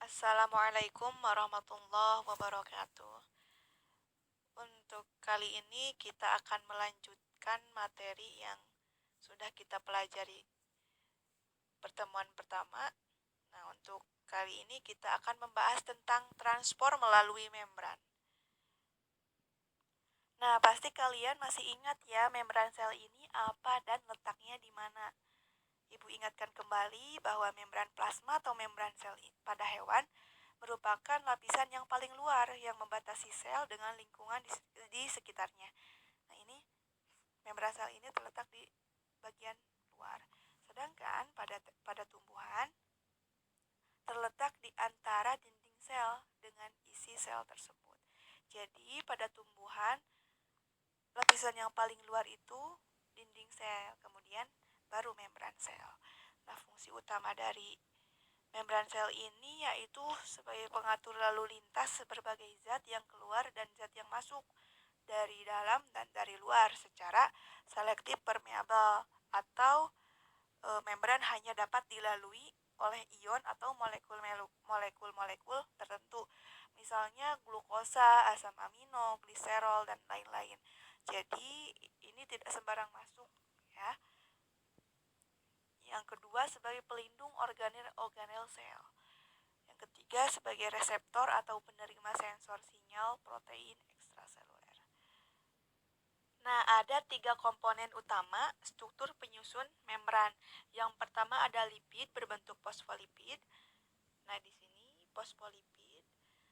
Assalamualaikum warahmatullahi wabarakatuh. Untuk kali ini kita akan melanjutkan materi yang sudah kita pelajari pertemuan pertama. Nah, untuk kali ini kita akan membahas tentang transport melalui membran. Nah, pasti kalian masih ingat ya membran sel ini apa dan letaknya di mana. Ibu ingatkan kembali bahwa membran plasma atau membran sel pada hewan merupakan lapisan yang paling luar yang membatasi sel dengan lingkungan di sekitarnya. Nah, ini membran sel ini terletak di bagian luar. Sedangkan pada tumbuhan terletak di antara dinding sel dengan isi sel tersebut. Jadi, pada tumbuhan lapisan yang paling luar itu dinding sel, kemudian baru membran sel. Nah, fungsi utama dari membran sel ini yaitu sebagai pengatur lalu lintas berbagai zat yang keluar dan zat yang masuk dari dalam dan dari luar secara selektif permeabel atau membran hanya dapat dilalui oleh ion atau molekul-molekul tertentu. Misalnya glukosa, asam amino, gliserol, dan lain-lain. Jadi ini tidak sembarang masuk ya. Yang kedua sebagai pelindung organel sel. Yang ketiga sebagai reseptor atau penerima sensor sinyal protein ekstraseluler. Nah, ada 3 komponen utama struktur penyusun membran. Yang pertama ada lipid berbentuk fosfolipid. Nah, di sini fosfolipid.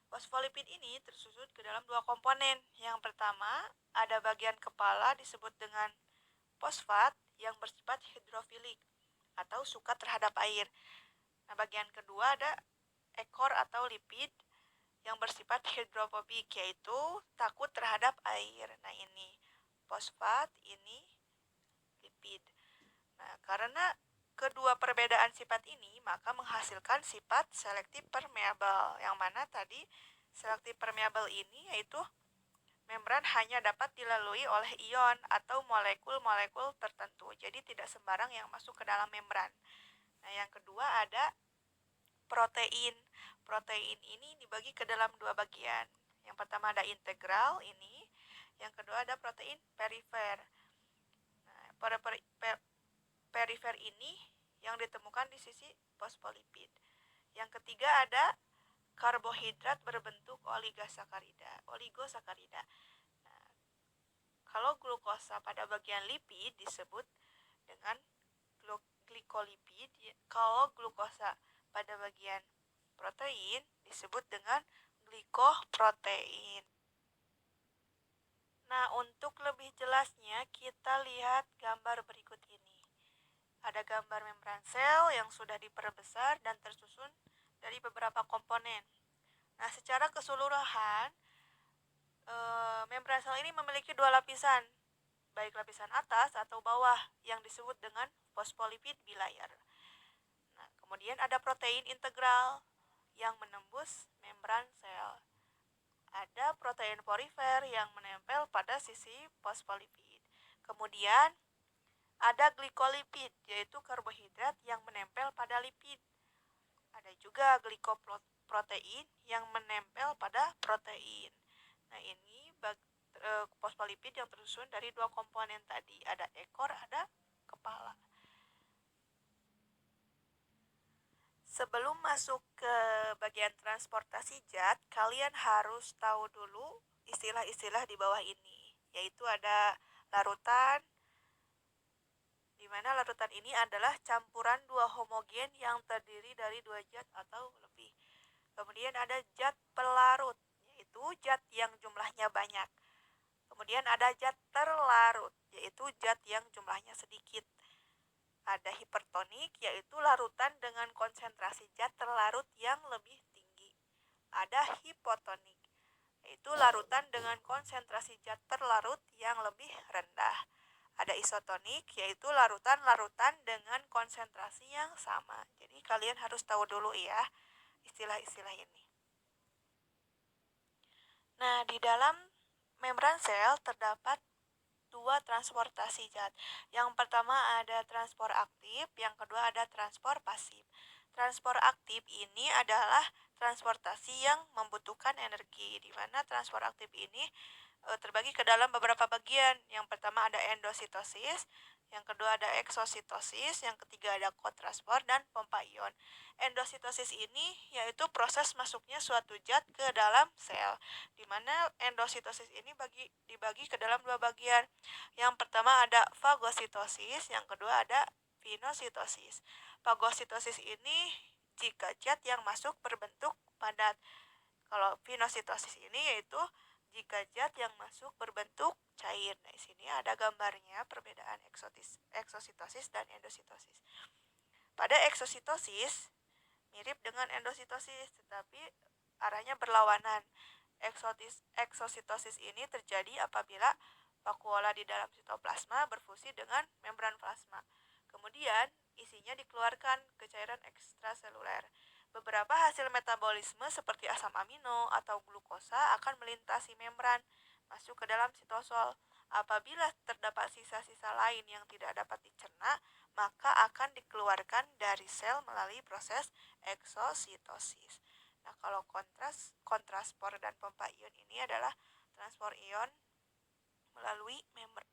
Fosfolipid ini tersusun ke dalam 2 komponen. Yang pertama ada bagian kepala disebut dengan fosfat yang bersifat hidrofilik atau suka terhadap air. Nah, bagian kedua ada ekor atau lipid yang bersifat hidrofobik, yaitu takut terhadap air. Nah, ini fosfat, ini lipid. Nah, karena kedua perbedaan sifat ini, maka menghasilkan sifat selektif permeabel. Yang mana tadi selektif permeabel ini yaitu membran hanya dapat dilalui oleh ion atau molekul-molekul tertentu. Jadi tidak sembarang yang masuk ke dalam membran. Nah, yang kedua ada protein. Protein ini dibagi ke dalam 2 bagian. Yang pertama ada integral ini, yang kedua ada protein perifer. Nah, perifer ini yang ditemukan di sisi fosfolipid. Yang ketiga ada karbohidrat berbentuk oligosakarida. Nah, kalau glukosa pada bagian lipid disebut dengan glikolipid, kalau glukosa pada bagian protein disebut dengan glikoprotein. Nah, untuk lebih jelasnya kita lihat gambar berikut ini. Ada gambar membran sel yang sudah diperbesar dan tersusun dari beberapa komponen. Nah, secara keseluruhan membran sel ini memiliki 2 lapisan, baik lapisan atas atau bawah yang disebut dengan fosfolipid bilayer. Nah, kemudian ada protein integral yang menembus membran sel. Ada protein perifer yang menempel pada sisi fosfolipid. Kemudian ada glikolipid, yaitu karbohidrat yang menempel pada lipid. Ada juga glikoprotein yang menempel pada protein. Nah, ini fosfolipid yang tersusun dari 2 komponen tadi. Ada ekor, ada kepala. Sebelum masuk ke bagian transportasi zat, kalian harus tahu dulu istilah-istilah di bawah ini, yaitu ada larutan, di mana larutan ini adalah campuran 2 homogen yang terdiri dari 2 zat atau lebih. Kemudian ada zat pelarut, yaitu zat yang jumlahnya banyak. Kemudian ada zat terlarut, yaitu zat yang jumlahnya sedikit. Ada hipertonik, yaitu larutan dengan konsentrasi zat terlarut yang lebih tinggi. Ada hipotonik, yaitu larutan dengan konsentrasi zat terlarut yang lebih rendah. Ada isotonik, yaitu larutan-larutan dengan konsentrasi yang sama. Jadi kalian harus tahu dulu ya istilah-istilah ini. Nah, di dalam membran sel terdapat 2 transportasi zat. Yang pertama ada transport aktif, yang kedua ada transport pasif. Transport aktif ini adalah transportasi yang membutuhkan energi, di mana transport aktif ini terbagi ke dalam beberapa bagian. Yang pertama ada endositosis, yang kedua ada eksositosis, yang ketiga ada kotransport dan pompa ion. Endositosis ini yaitu proses masuknya suatu zat ke dalam sel, di mana endositosis ini dibagi ke dalam dua bagian. Yang pertama ada fagositosis, yang kedua ada pinositosis. Fagositosis ini jika zat yang masuk berbentuk padat. Kalau pinositosis ini yaitu jika zat yang masuk berbentuk cair. Nah, di sini ada gambarnya perbedaan eksositosis dan endositosis. Pada eksositosis mirip dengan endositosis, tetapi arahnya berlawanan. Eksositosis ini terjadi apabila vakuola di dalam sitoplasma berfusi dengan membran plasma. Kemudian, isinya dikeluarkan ke cairan ekstraseluler. Beberapa hasil metabolisme seperti asam amino atau glukosa akan melintasi membran, masuk ke dalam sitosol. Apabila terdapat sisa-sisa lain yang tidak dapat dicerna, maka akan dikeluarkan dari sel melalui proses eksositosis. Nah, kalau kontraspor dan pompa ion ini adalah transport ion melalui membran.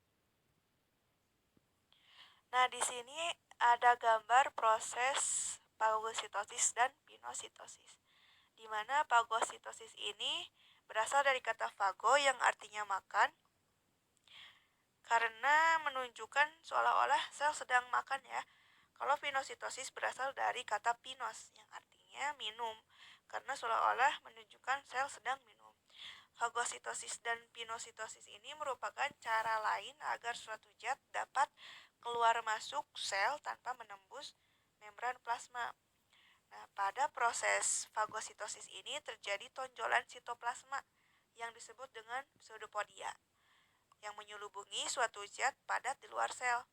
Nah, di sini ada gambar proses fagositosis dan pinositosis, di mana fagositosis ini berasal dari kata fago yang artinya makan, karena menunjukkan seolah-olah sel sedang makan ya. Kalau pinositosis berasal dari kata pinos yang artinya minum, karena seolah-olah menunjukkan sel sedang minum. Fagositosis dan pinositosis ini merupakan cara lain agar suatu zat dapat keluar masuk sel tanpa menembus membran plasma. Nah, pada proses fagositosis ini terjadi tonjolan sitoplasma yang disebut dengan pseudopodia yang menyelubungi suatu zat padat di luar sel.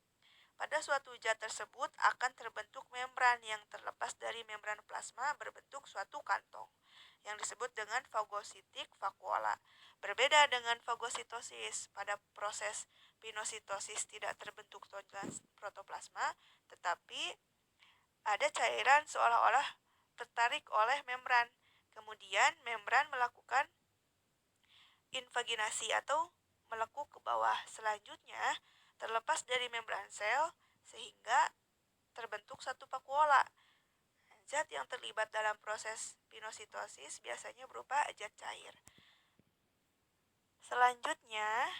Pada suatu zat tersebut akan terbentuk membran yang terlepas dari membran plasma berbentuk suatu kantong yang disebut dengan fagositik vakuola. Berbeda dengan fagositosis, pada proses pinositosis tidak terbentuk tonjolan protoplasma, tetapi ada cairan seolah-olah tertarik oleh membran. Kemudian membran melakukan invaginasi atau melekuk ke bawah. Selanjutnya terlepas dari membran sel sehingga terbentuk satu vakuola. Zat yang terlibat dalam proses pinositosis biasanya berupa zat cair. Selanjutnya,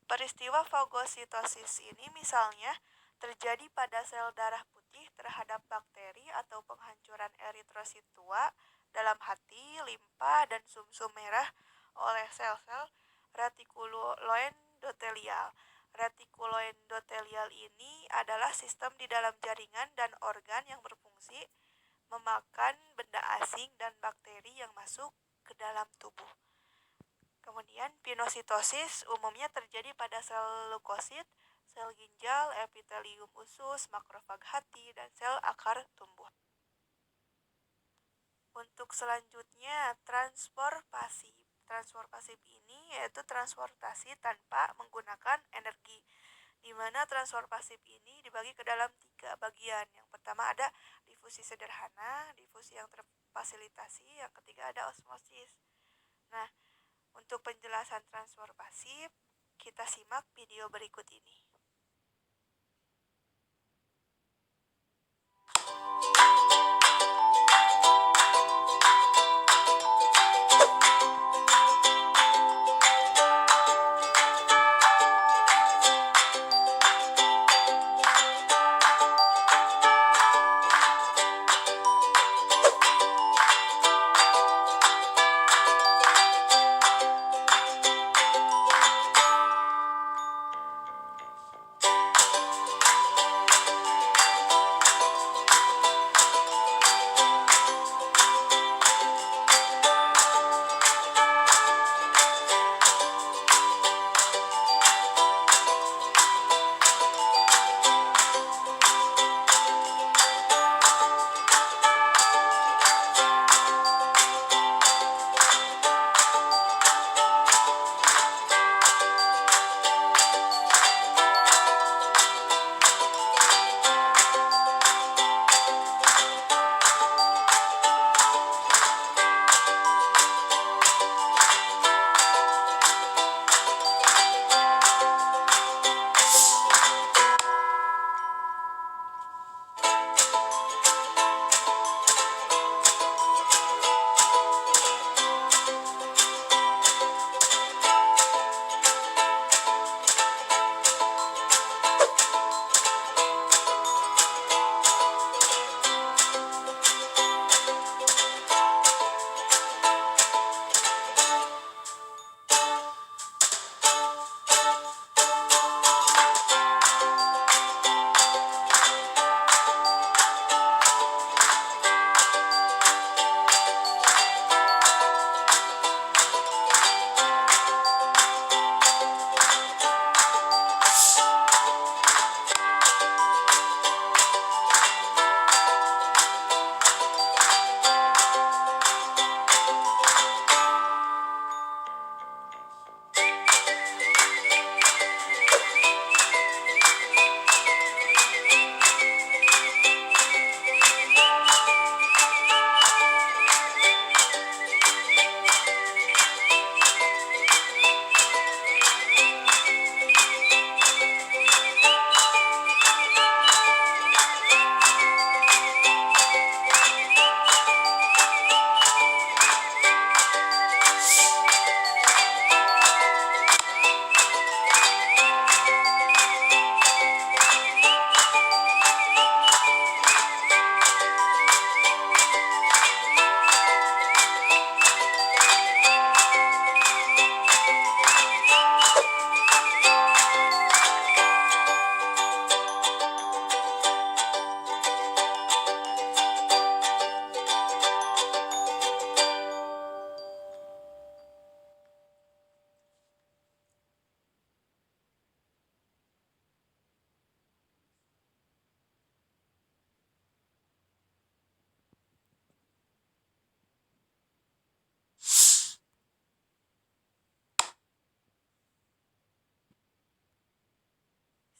peristiwa fagositosis ini misalnya terjadi pada sel darah putih terhadap bakteri atau penghancuran eritrosit tua dalam hati, limpa, dan sumsum merah oleh sel-sel retikuloendotelial. Retikuloendotelial ini adalah sistem di dalam jaringan dan organ yang berfungsi memakan benda asing dan bakteri yang masuk ke dalam tubuh. Kemudian pinositosis umumnya terjadi pada sel leukosit, sel ginjal, epitelium usus, makrofag hati, dan sel akar tumbuh. Untuk selanjutnya, transport pasif. Transport pasif ini yaitu transportasi tanpa menggunakan energi, di mana transport pasif ini dibagi ke dalam 3 bagian. Yang pertama ada difusi sederhana, difusi yang terfasilitasi, yang ketiga ada osmosis. Nah, untuk penjelasan transport pasif, kita simak video berikut ini.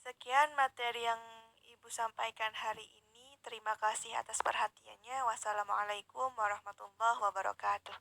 Sekian materi yang Ibu sampaikan hari ini. Terima kasih atas perhatiannya. Wassalamualaikum warahmatullahi wabarakatuh.